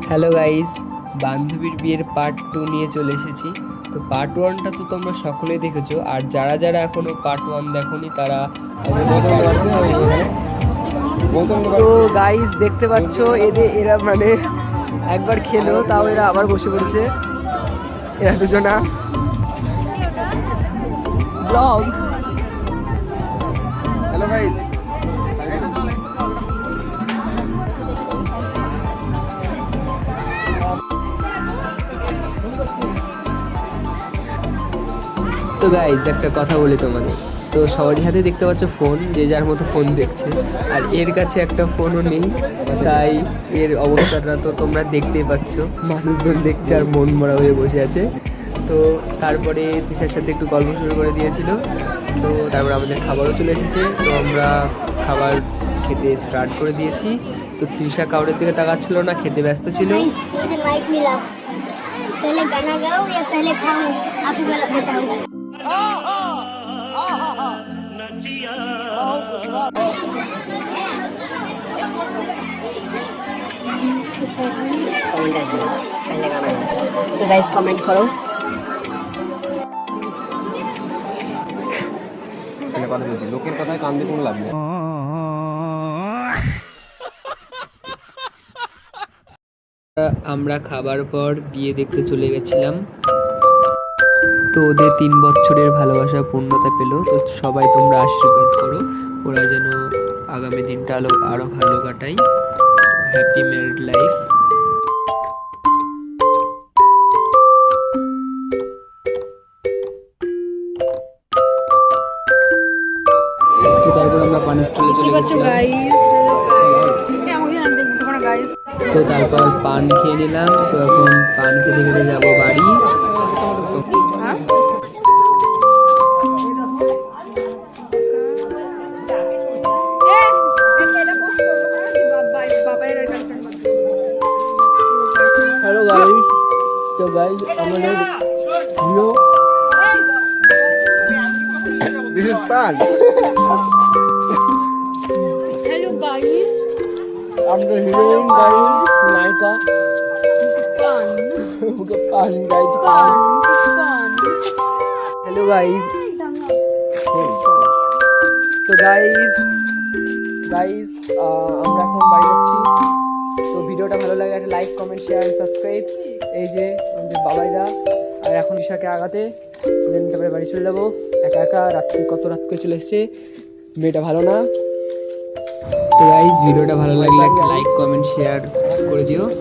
Hello guys, বান্ধবীর বিয়ের part 2 নিয়ে চলে এসেছি। তো পার্ট 1টা তো তোমরা সকলেই দেখেছো, আর যারা যারা এখনো পার্ট 1 দেখোনি তারা তো গাইস দেখতে পাচ্ছ এরা মানে একবার খেলো তাও এরা আবার বসে পড়েছে। এরা দুজনা ব্লগ। হ্যালো গাইস, তো গাইজ একটা কথা বলি তোমাদের, তো সবারই হাতে দেখতে পাচ্ছ ফোন, যে যার মতো ফোন দেখছে, আর এর কাছে একটা ফোনও নেই। তাই এর অবস্থাটা তো তোমরা দেখতেই পাচ্ছ, মানুষজন দেখছে আর মন মরা হয়ে বসে আছে। তো তারপরে তিশার সাথে একটু গল্প শুরু করে দিয়েছিল। তো তারপর আমাদের খাবারও চলে এসেছে, তো আমরা খাবার খেতে স্টার্ট করে দিয়েছি। তো তৃষা কাউরের দিকে তাকাচ্ছিল না, খেতে ব্যস্ত ছিল। पहले गाना गाओ या पहले खाओ, आप ही बताओ। पहले गाना गाओ, तो गाइस कमेंट करो। কথা বলছি, লোকের কথায় কান দিয়ে কোনো লাভ নেই। আমরা খাবার পর বিয়ে দেখতে চলে গেছিলাম। তো ওদের 3 বছরের ভালোবাসা পূর্ণতা পেল। তো সবাই তোমরা আশীর্বাদ করো ওরা যেন আগামী দিনটা আরো ভালো কাটায়। Happy married life. তো তারপর আমরা পানি স্টলে চলে গেছিলাম। তো তারপর পান খেয়ে নিলাম। তো এখন পান খেতে খেতে যাবো বাড়ি। হ্যালো গাইস, তো গাইস আমাদের হিরো দিস ইজ পান। हेलो गाइस, আমাদের হিরোইন গাইস নায়িকা पान পান গাইস পান। पान হ্যালো গাইস, তো গাইস আমরা এখন বাড়ি যাচ্ছি। তো ভিডিওটা ভালো লাগে একটা লাইক, কমেন্ট, শেয়ার, সাবস্ক্রাইব। এই যে আমাদের বাবাইদা, আর এখন ঈশাকে আগাতে দেন তারপরে বাড়ি চলে যাবো। একা একা রাত্রি কত রাত করে চলে এসছে, মেয়েটা ভালো না। তো গাইস ভিডিওটা ভালো লাগলে একটা লাইক, কমেন্ট, শেয়ার করে দিও।